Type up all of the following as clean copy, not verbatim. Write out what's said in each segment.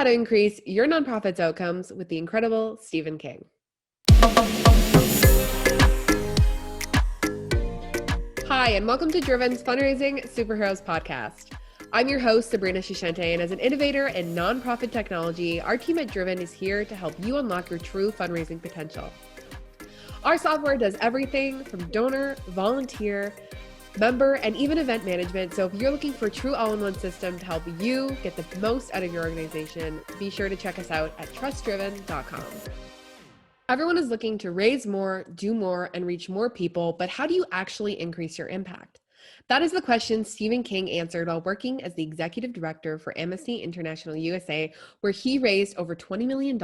how to increase your nonprofit's outcomes with the incredible Stephen King. Hi, and welcome to Driven's Fundraising Superheroes podcast. I'm your host, Sabrina Shishente, and as an innovator in nonprofit technology, our team at Driven is here to help you unlock your true fundraising potential. Our software does everything from donor, volunteer, member, and even event management. So if you're looking for a true all-in-one system to help you get the most out of your organization, be sure to check us out at trustdriven.com. Everyone is looking to raise more, do more, and reach more people, but how do you actually increase your impact? That is the question Stephen King answered while working as the executive director for Amnesty International USA, where he raised over $20 million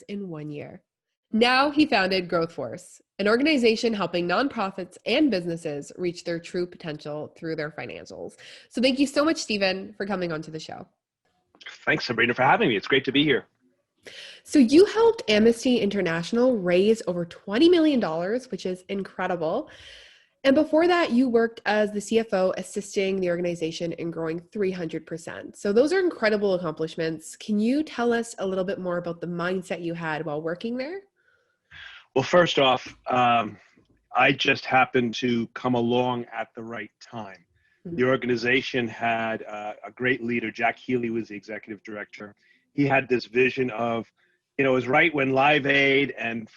in 1 year. Now he founded Growth Force, an organization helping nonprofits and businesses reach their true potential through their financials. So thank you so much, Stephen, for coming onto the show. Thanks, Sabrina, for having me. It's great to be here. So you helped Amnesty International raise over $20 million, which is incredible. And before that, you worked as the CFO, assisting the organization in growing 300%. So those are incredible accomplishments. Can you tell us a little bit more about the mindset you had while working there? Well, first off, I just happened to come along at the right time. The organization had a great leader. Jack Healy was the executive director. He had this vision of, it was right when Live Aid and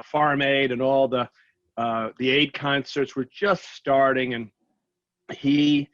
Farm Aid and all the aid concerts were just starting, and he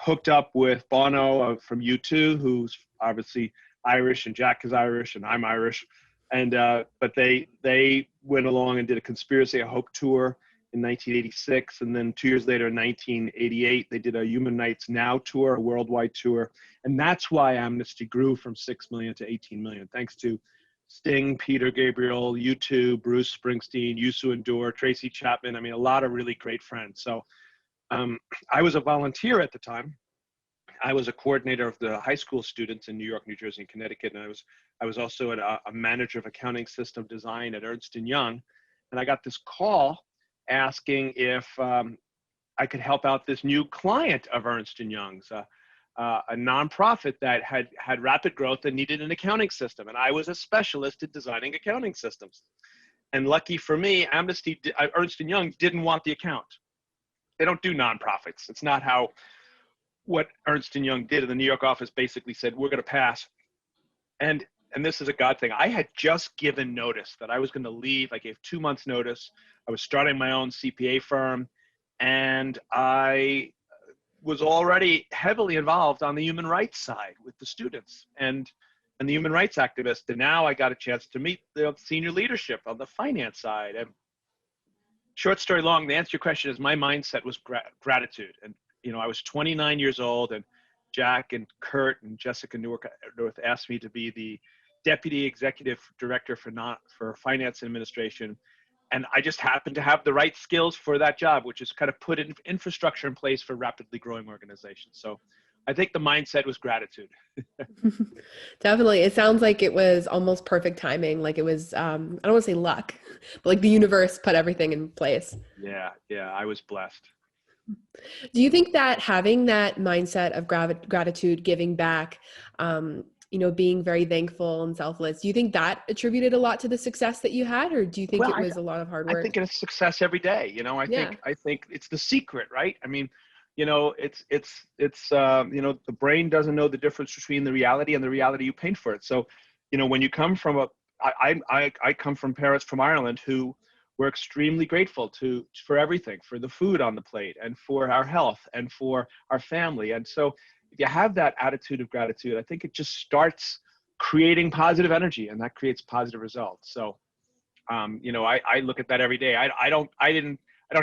hooked up with Bono from U2, who's obviously Irish, and Jack is Irish, and I'm Irish. And but they went along and did a Conspiracy of Hope tour in 1986, and then 2 years later in 1988 they did a Human Rights Now tour, a worldwide tour, and that's why Amnesty grew from 6 million to 18 million, thanks to Sting, Peter Gabriel, U2, Bruce Springsteen, Youssou N'Dour, Tracy Chapman. I mean, a lot of really great friends. So I was a volunteer at the time. I was a coordinator of the high school students in New York, New Jersey, and Connecticut, and I was also a manager of accounting system design at Ernst & Young. And I got this call asking if I could help out this new client of Ernst & Young's, a nonprofit that had rapid growth and needed an accounting system. And I was a specialist in designing accounting systems. And lucky for me, Ernst & Young didn't want the account. They don't do nonprofits. It's not how what Ernst & Young did in the New York office. Basically said, we're going to pass. And this is a God thing. I had just given notice that I was going to leave. I gave 2 months notice. I was starting my own CPA firm, and I was already heavily involved on the human rights side with the students and the human rights activists. And now I got a chance to meet the senior leadership on the finance side. And short story long, the answer to your question is my mindset was gratitude. And I was 29 years old, and Jack and Kurt and Jessica North asked me to be the deputy executive director for finance and administration. And I just happened to have the right skills for that job, which is kind of put infrastructure in place for rapidly growing organizations. So I think the mindset was gratitude. Definitely. It sounds like it was almost perfect timing. Like it was, I don't want to say luck, but like the universe put everything in place. Yeah, I was blessed. Do you think that having that mindset of gratitude, giving back, being very thankful and selfless, do you think that attributed a lot to the success that you had, or do you think it was a lot of hard work? I think it's success every day. I think it's the secret, right? I mean, it's the brain doesn't know the difference between the reality and the reality you paint for it. So, when you come from I come from parents from Ireland who were extremely grateful for everything, for the food on the plate and for our health and for our family. And so if you have that attitude of gratitude, I think it just starts creating positive energy, and that creates positive results. So, I look at that every day. I don't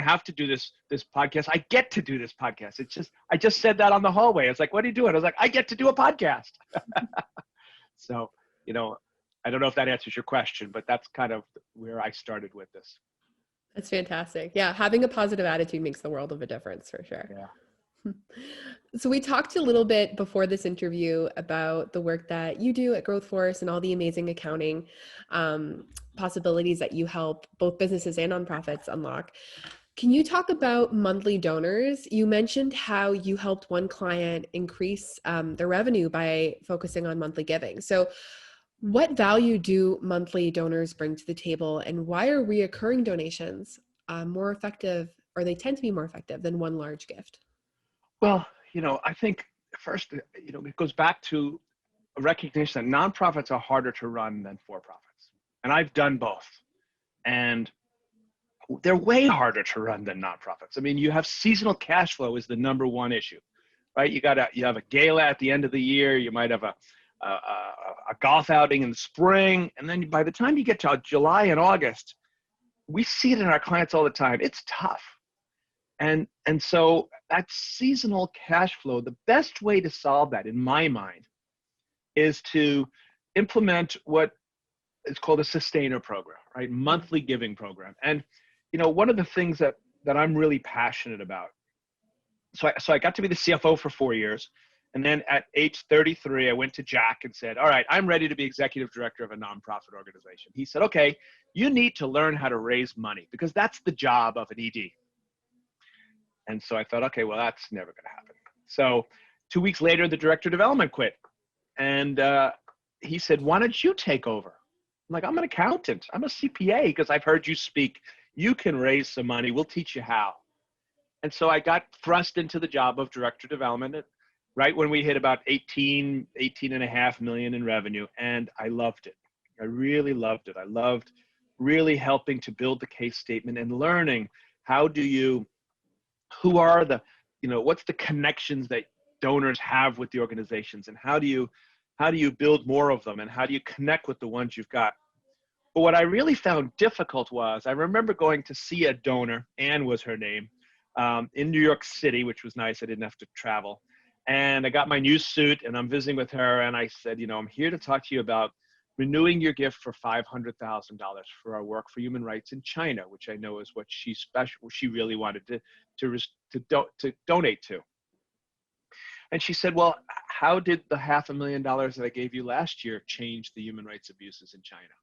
have to do this podcast. I get to do this podcast. I just said that on the hallway. It's like, what are you doing? I was like, I get to do a podcast. So, I don't know if that answers your question, but that's kind of where I started with this. That's fantastic. Yeah. Having a positive attitude makes the world of a difference, for sure. Yeah. So we talked a little bit before this interview about the work that you do at Growth Force and all the amazing accounting possibilities that you help both businesses and nonprofits unlock. Can you talk about monthly donors? You mentioned how you helped one client increase their revenue by focusing on monthly giving. So what value do monthly donors bring to the table, and why are reoccurring donations more effective, or they tend to be more effective than one large gift? Well, I think first, it goes back to a recognition that nonprofits are harder to run than for-profits. And I've done both. And they're way harder to run than nonprofits. I mean, you have seasonal cash flow is the number one issue, right? You have a gala at the end of the year. You might have a golf outing in the spring. And then by the time you get to July and August, we see it in our clients all the time. It's tough. And so that seasonal cash flow, the best way to solve that, in my mind, is to implement what is called a sustainer program, right? Monthly giving program. And, one of the things that I'm really passionate about. So I got to be the CFO for 4 years. And then at age 33, I went to Jack and said, all right, I'm ready to be executive director of a nonprofit organization. He said, okay, you need to learn how to raise money because that's the job of an ED. And so I thought, okay, well, that's never going to happen. So 2 weeks later, the director of development quit. And he said, why don't you take over? I'm like, I'm an accountant. I'm a CPA because I've heard you speak. You can raise some money. We'll teach you how. And so I got thrust into the job of director of development right when we hit about 18.5 million in revenue. And I loved it. I really loved it. I loved really helping to build the case statement and learning who are what's the connections that donors have with the organizations, and how do you build more of them, and how do you connect with the ones you've got. But what I really found difficult was, I remember going to see a donor, Anne was her name, in New York City, which was nice. I didn't have to travel. And I got my new suit and I'm visiting with her. And I said, I'm here to talk to you about renewing your gift for $500,000 for our work for human rights in China, which I know is what she really wanted to donate to. And she said, well, how did the $500,000 that I gave you last year change the human rights abuses in China?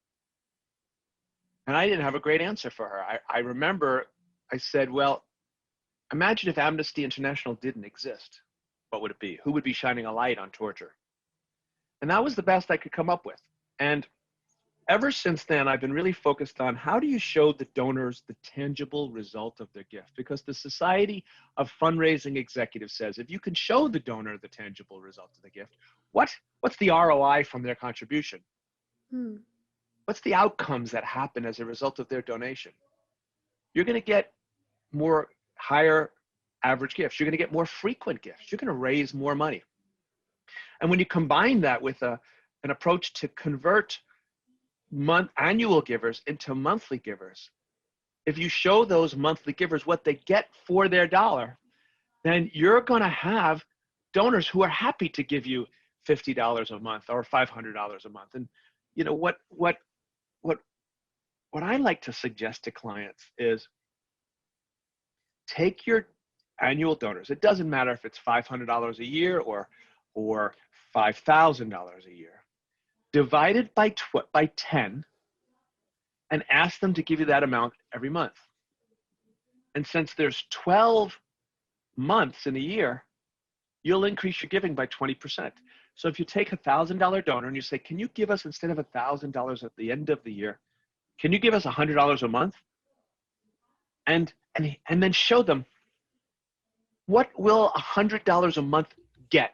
And I didn't have a great answer for her. I remember I said, well, imagine if Amnesty International didn't exist. What would it be? Who would be shining a light on torture? And that was the best I could come up with. And ever since then, I've been really focused on how do you show the donors the tangible result of their gift? Because the Society of Fundraising Executives says, if you can show the donor the tangible result of the gift, what's the ROI from their contribution? What's the outcomes that happen as a result of their donation? You're going to get more higher average gifts. You're going to get more frequent gifts. You're going to raise more money. And when you combine that with an approach to convert annual givers into monthly givers, if you show those monthly givers what they get for their dollar, then you're going to have donors who are happy to give you $50 a month or $500 a month. And what I like to suggest to clients is take your annual donors. It doesn't matter if it's $500 a year or $5,000 a year. Divide it by 10 and ask them to give you that amount every month. And since there's 12 months in a year, you'll increase your giving by 20%. So if you take a $1,000 donor and you say, can you give us, instead of $1,000 at the end of the year, can you give us $100 a month? And then show them, what will $100 a month get?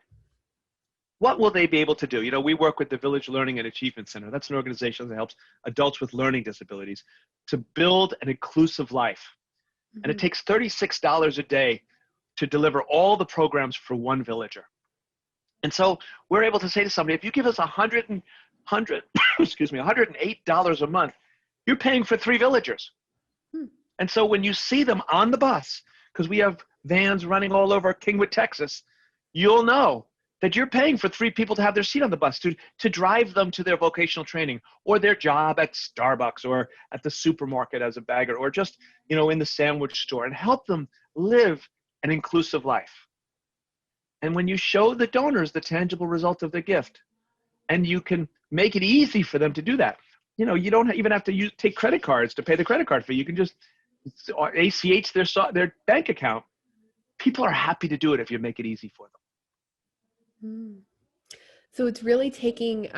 What will they be able to do? We work with the Village Learning and Achievement Center. That's an organization that helps adults with learning disabilities to build an inclusive life. Mm-hmm. And it takes $36 a day to deliver all the programs for one villager. And so we're able to say to somebody, if you give us $108 a month, you're paying for 3 villagers. And so when you see them on the bus, because we have vans running all over Kingwood, Texas, you'll know that you're paying for 3 people to have their seat on the bus to drive them to their vocational training or their job at Starbucks or at the supermarket as a bagger or just, in the sandwich store, and help them live an inclusive life. And when you show the donors the tangible result of their gift, and you can make it easy for them to do that, you don't even have to take credit cards to pay the credit card fee. You can just or ACH their bank account. People are happy to do it if you make it easy for them. So it's really taking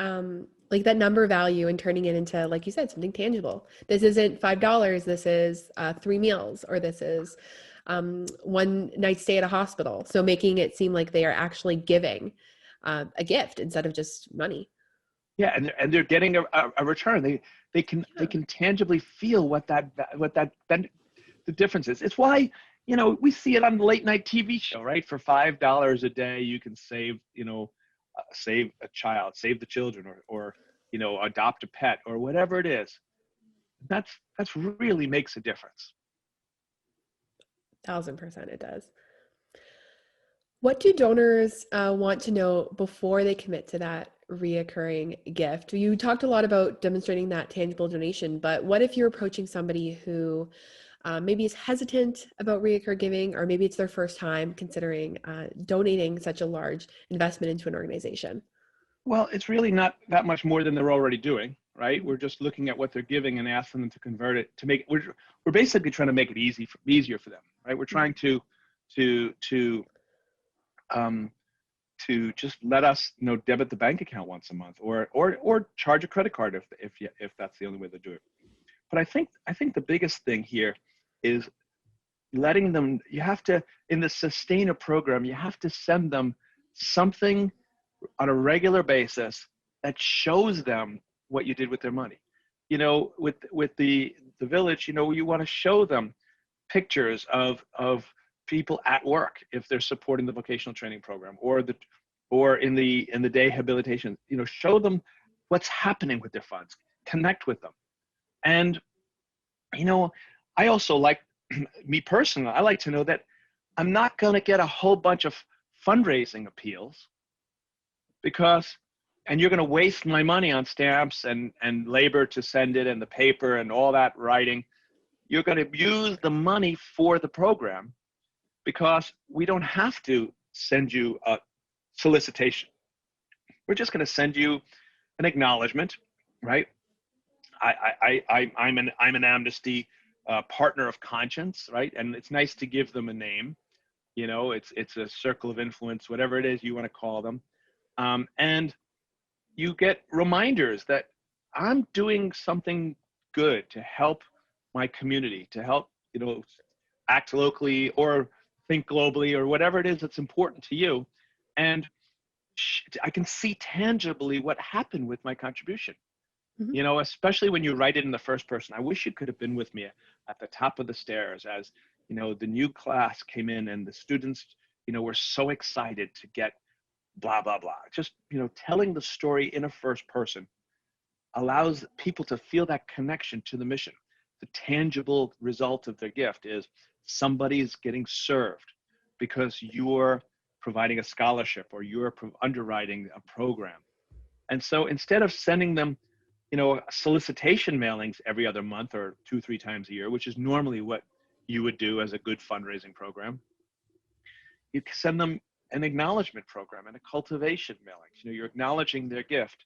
like that number value and turning it into, like you said, something tangible. This isn't $5. This is 3 meals, or this is one night stay at a hospital. So making it seem like they are actually giving a gift instead of just money. Yeah, and they're getting a return. They can tangibly feel what the difference is. It's why, we see it on the late night TV show, right? For $5 a day, you can save save a child, save the children, or adopt a pet, or whatever it is. That's really makes a difference. 1000% it does. What do donors want to know before they commit to that reoccurring gift? You talked a lot about demonstrating that tangible donation, but what if you're approaching somebody who maybe is hesitant about reoccur giving, or maybe it's their first time considering donating such a large investment into an organization? Well, it's really not that much more than they're already doing, right? We're just looking at what they're giving and asking them to convert it to make. We're basically trying to make it easier for them, right? We're trying to just let us debit the bank account once a month, or charge a credit card if that's the only way to do it. But I think the biggest thing here is letting them. You have to, in the sustainer program, you have to send them something on a regular basis that shows them what you did with their money. With the village, you want to show them pictures of people at work if they're supporting the vocational training program, or in the day habilitation. Show them what's happening with their funds, connect with them. And I also like, me personally, I like to know that I'm not going to get a whole bunch of fundraising appeals, and you're going to waste my money on stamps and labor to send it, and the paper and all that writing. You're going to use the money for the program, because we don't have to send you a solicitation. We're just going to send you an acknowledgement, right? I'm an Amnesty partner of conscience, right? And it's nice to give them a name. It's a circle of influence, whatever it is you want to call them. And you get reminders that I'm doing something good to help my community, to help, act locally or think globally, or whatever it is that's important to you. And I can see tangibly what happened with my contribution. Mm-hmm. Especially when you write it in the first person. I wish you could have been with me at the top of the stairs as, the new class came in and the students, were so excited to get blah, blah, blah. Just, telling the story in a first person allows people to feel that connection to the mission. The tangible result of their gift is somebody's getting served because you're providing a scholarship, or you're underwriting a program. And so instead of sending them, solicitation mailings every other month or 2-3 times a year, which is normally what you would do as a good fundraising program, you send them an acknowledgement program and a cultivation mailing. You're acknowledging their gift,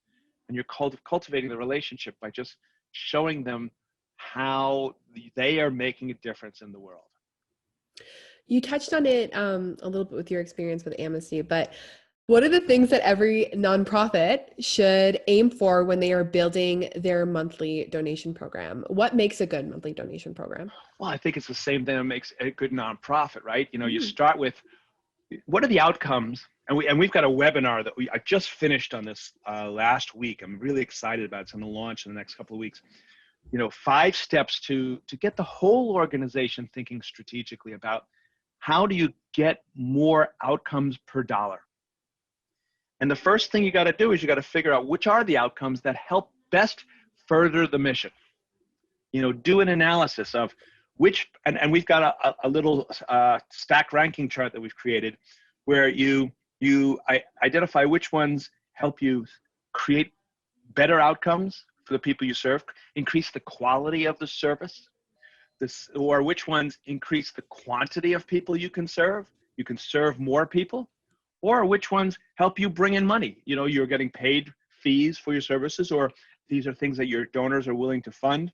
and you're cultivating the relationship by just showing them how they are making a difference in the world. You touched on it a little bit with your experience with Amnesty, but what are the things that every nonprofit should aim for when they are building their monthly donation program? What makes a good monthly donation program? Well, I think it's the same thing that makes a good nonprofit, right? You start with, what are the outcomes? And we've got a webinar that I just finished on this last week. I'm really excited about it. It's going to launch in the next couple of weeks. 5 steps to get the whole organization thinking strategically about how do you get more outcomes per dollar. And the first thing you got to do is you got to figure out which are the outcomes that help best further the mission. Do an analysis of which, and we've got a little stack ranking chart that we've created where you identify which ones help you create better outcomes for the people you serve, increase the quality of the service, or which ones increase the quantity of people you can serve more people, or which ones help you bring in money. You're getting paid fees for your services, or these are things that your donors are willing to fund.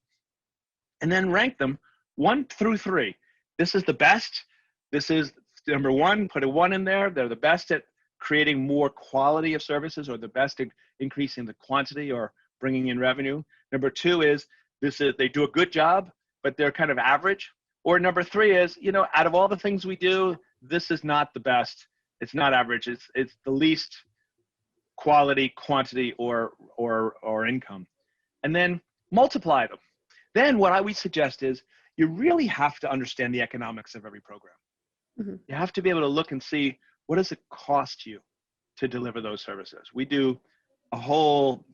And then rank them 1 through 3. This is the best. This is number 1, put a 1 in there. They're the best at creating more quality of services, or the best at increasing the quantity or bringing in revenue. Number 2 is they do a good job, but they're kind of average. Or number 3 is, out of all the things we do, this is not the best. It's not average. It's the least quality, quantity, or income. And then multiply them. Then what I would suggest is you really have to understand the economics of every program. Mm-hmm. You have to be able to look and see, what does it cost you to deliver those services? We do a whole,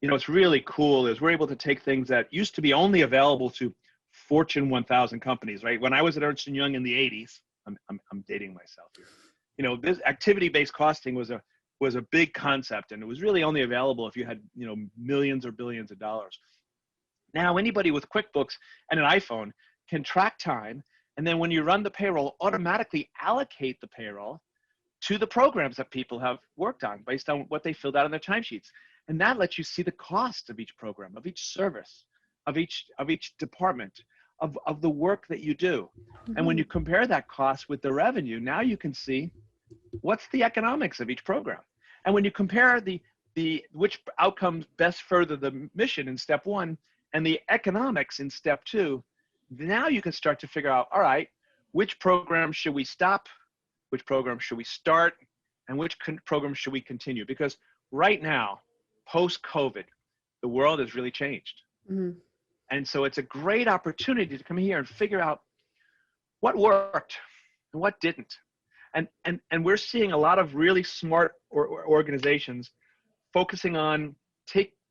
what's really cool is we're able to take things that used to be only available to Fortune 1000 companies, right? When I was at Ernst & Young in the 80s, I'm dating myself here. This activity-based costing was a big concept, and it was really only available if you had, millions or billions of dollars. Now, anybody with QuickBooks and an iPhone can track time, and then when you run the payroll, automatically allocate the payroll to the programs that people have worked on based on what they filled out in their timesheets. And that lets you see the cost of each program, of each service, of each department, of the work that you do. Mm-hmm. And when you compare that cost with the revenue, now you can see what's the economics of each program. And when you compare which outcomes best further the mission in step 1 and the economics in step 2, now you can start to figure out, all right, which program should we stop? Which program should we start? And which program should we continue? Because right now, post-COVID, the world has really changed. Mm-hmm. And so it's a great opportunity to come here and figure out what worked and what didn't. And we're seeing a lot of really smart organizations focusing on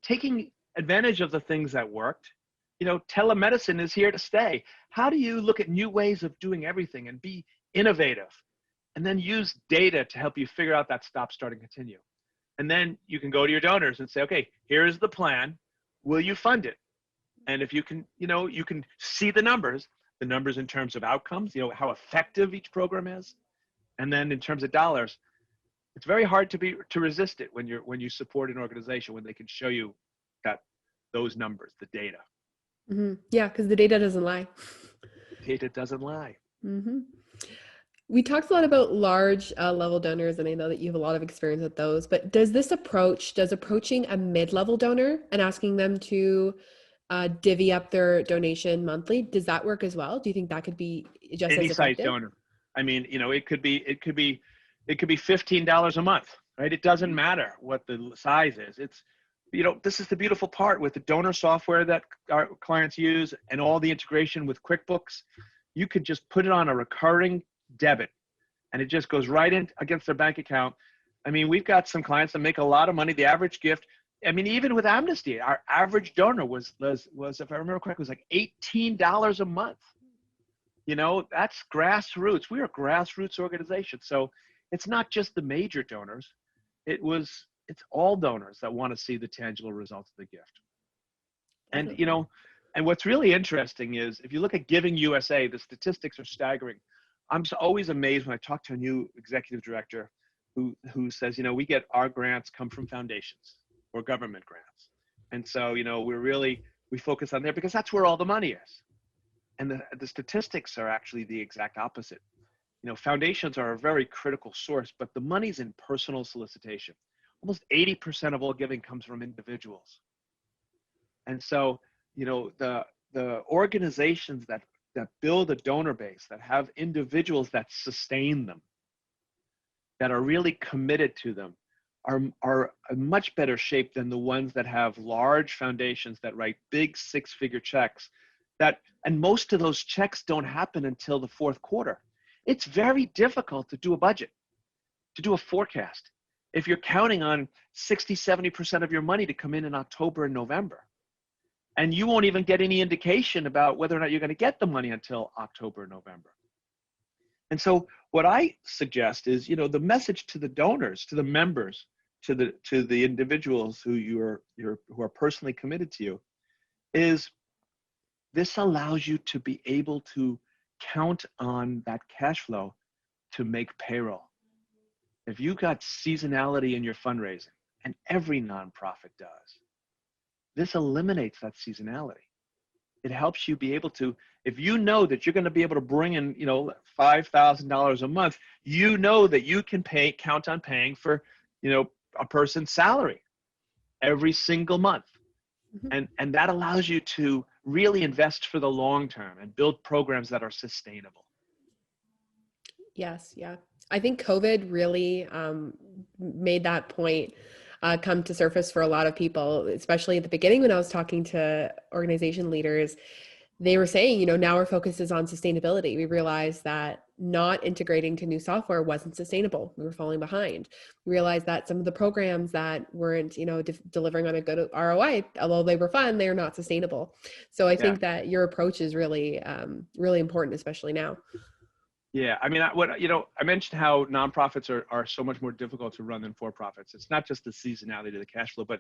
taking advantage of the things that worked. Telemedicine is here to stay. How do you look at new ways of doing everything and be innovative? And then use data to help you figure out that stop, start, and continue. And then you can go to your donors and say, okay, here's the plan. Will you fund it? And if you can, you can see the numbers in terms of outcomes, how effective each program is. And then in terms of dollars, it's very hard to resist it when you support an organization, when they can show you those numbers, the data. Mm-hmm. Yeah, because the data doesn't lie. Data doesn't lie. Mm-hmm. We talked a lot about large level donors, and I know that you have a lot of experience with those, but does approaching a mid-level donor and asking them to divvy up their donation monthly, does that work as well? Do you think that could be just Any as size effective? donor. I mean, it could be $15 a month, right? It doesn't matter what the size is. It's, this is the beautiful part with the donor software that our clients use and all the integration with QuickBooks. You could just put it on a recurring debit and it just goes right in against their bank account. I mean, we've got some clients that make a lot of money. The average gift, I mean, even with Amnesty, our average donor was if I remember correctly, was like $18 a month. That's grassroots. We're a grassroots organization. So it's not just the major donors. It's all donors that want to see the tangible results of the gift. And, and what's really interesting is if you look at Giving USA, the statistics are staggering. I'm always amazed when I talk to a new executive director who says, we get our grants come from foundations or government grants. And so, we focus on there because that's where all the money is. And the statistics are actually the exact opposite. Foundations are a very critical source, but the money's in personal solicitation. Almost 80% of all giving comes from individuals. And so, the organizations that build a donor base, that have individuals that sustain them, that are really committed to them, are a much better shape than the ones that have large foundations that write big six-figure checks and most of those checks don't happen until the fourth quarter. It's very difficult to do a budget, to do a forecast, if you're counting on 60, 70% of your money to come in October and November. And you won't even get any indication about whether or not you're going to get the money until October and November. And so what I suggest is, the message to the donors, to the members, to the individuals who are personally committed to you, is this allows you to be able to count on that cash flow to make payroll. If you got seasonality in your fundraising, and every nonprofit does, this eliminates that seasonality. it helps you be able to, if you know that you're going to be able to bring in, $5,000 a month, you know that you can count on paying for, a person's salary every single month. And that allows you to really invest for the long term and build programs that are sustainable. Yes. Yeah. I think COVID really made that point come to surface for a lot of people, especially at the beginning when I was talking to organization leaders. They were saying, now our focus is on sustainability. We realized that not integrating to new software wasn't sustainable. We were falling behind. We realized that some of the programs that weren't, delivering on a good ROI, although they were fun, they are not sustainable. So I think that your approach is really, really important, especially now. Yeah, I mean, I mentioned how nonprofits are so much more difficult to run than for-profits. It's not just the seasonality of the cash flow, but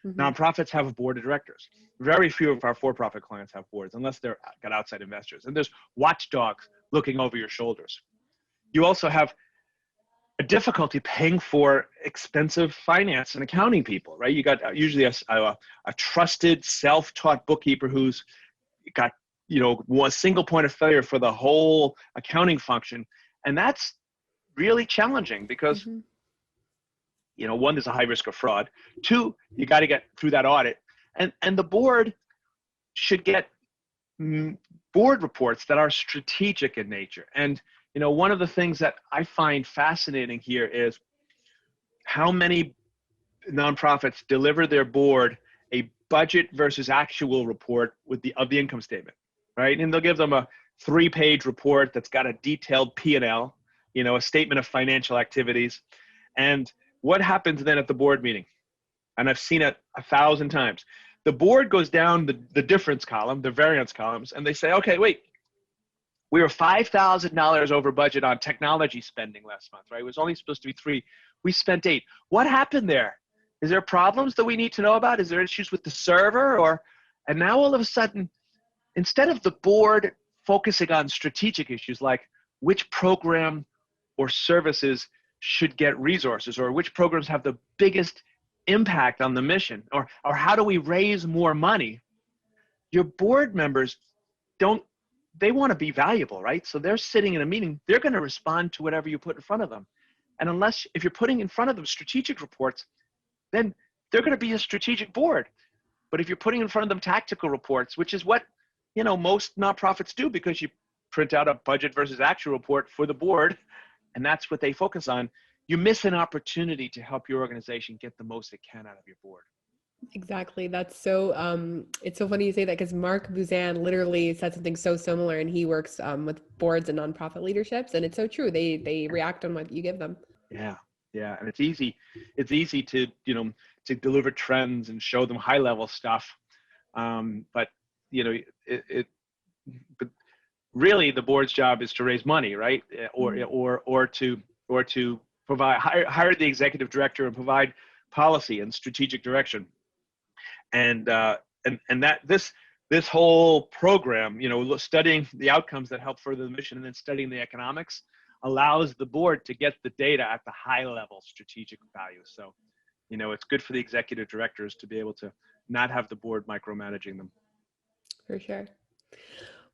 nonprofits have a board of directors. Very few of our for-profit clients have boards, unless they're got outside investors. And there's watchdogs looking over your shoulders. You also have a difficulty paying for expensive finance and accounting people, right? You got usually a trusted, self-taught bookkeeper who's got one single point of failure for the whole accounting function. And that's really challenging because, one, there's a high risk of fraud. Two, you got to get through that audit. And the board should get board reports that are strategic in nature. And, one of the things that I find fascinating here is how many nonprofits deliver their board a budget versus actual report of the income statement. Right, and they'll give them a 3-page report that's got a detailed P&L, a statement of financial activities. And what happens then at the board meeting? And I've seen it 1,000 times. The board goes down the difference column, the variance columns, and they say, okay, wait, we were $5,000 over budget on technology spending last month, right? It was only supposed to be 3. We spent 8. What happened there? Is there problems that we need to know about? Is there issues with the server? And now all of a sudden, instead of the board focusing on strategic issues like which program or services should get resources, or which programs have the biggest impact on the mission, or how do we raise more money, your board members they want to be valuable, right? So they're sitting in a meeting, they're going to respond to whatever you put in front of them. And if you're putting in front of them strategic reports, then they're going to be a strategic board. But if you're putting in front of them tactical reports, which is what most nonprofits do, because you print out a budget versus actual report for the board, and that's what they focus on, you miss an opportunity to help your organization get the most it can out of your board. Exactly. That's so, it's so funny you say that, because Mark Buzan literally said something so similar, and he works with boards and nonprofit leaderships. And it's so true. They react on what you give them. Yeah. Yeah. And it's easy to, to deliver trends and show them high level stuff. But but really the board's job is to raise money, right? Or to provide, hire the executive director and provide policy and strategic direction. And that this whole program, studying the outcomes that help further the mission and then studying the economics, allows the board to get the data at the high level strategic value. So, it's good for the executive directors to be able to not have the board micromanaging them. For sure.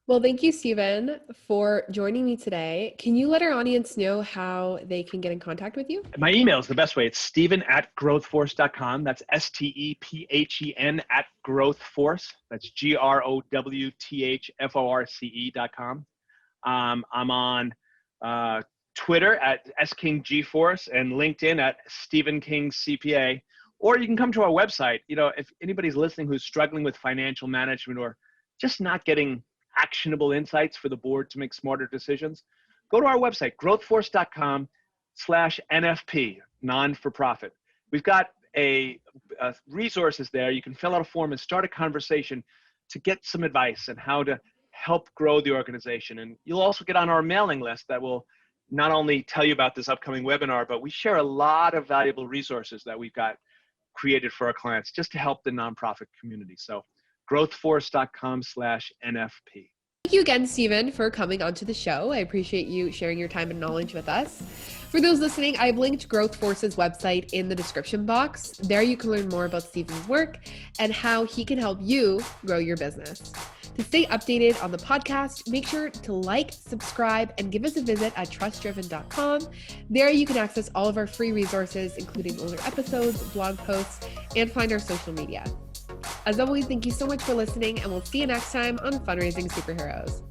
Well, thank you, Stephen, for joining me today. Can you let our audience know how they can get in contact with you? My email is the best way. It's Stephen@growthforce.com. That's STEPHEN @growthforce. That's GROWTHFORCE.com. I'm on Twitter at SKingGForce and LinkedIn at Stephen King CPA. Or you can come to our website. If anybody's listening who's struggling with financial management or just not getting actionable insights for the board to make smarter decisions, go to our website, growthforce.com/NFP, non-for-profit. We've got resources there. You can fill out a form and start a conversation to get some advice on how to help grow the organization. And you'll also get on our mailing list that will not only tell you about this upcoming webinar, but we share a lot of valuable resources that we've got created for our clients just to help the nonprofit community. So growthforce.com/NFP. Thank you again, Stephen, for coming onto the show. I appreciate you sharing your time and knowledge with us. For those listening, I've linked Growth Force's website in the description box. There you can learn more about Stephen's work and how he can help you grow your business. To stay updated on the podcast, make sure to like, subscribe, and give us a visit at trustdriven.com. There you can access all of our free resources, including older episodes, blog posts, and find our social media. As always, thank you so much for listening, and we'll see you next time on Fundraising Superheroes.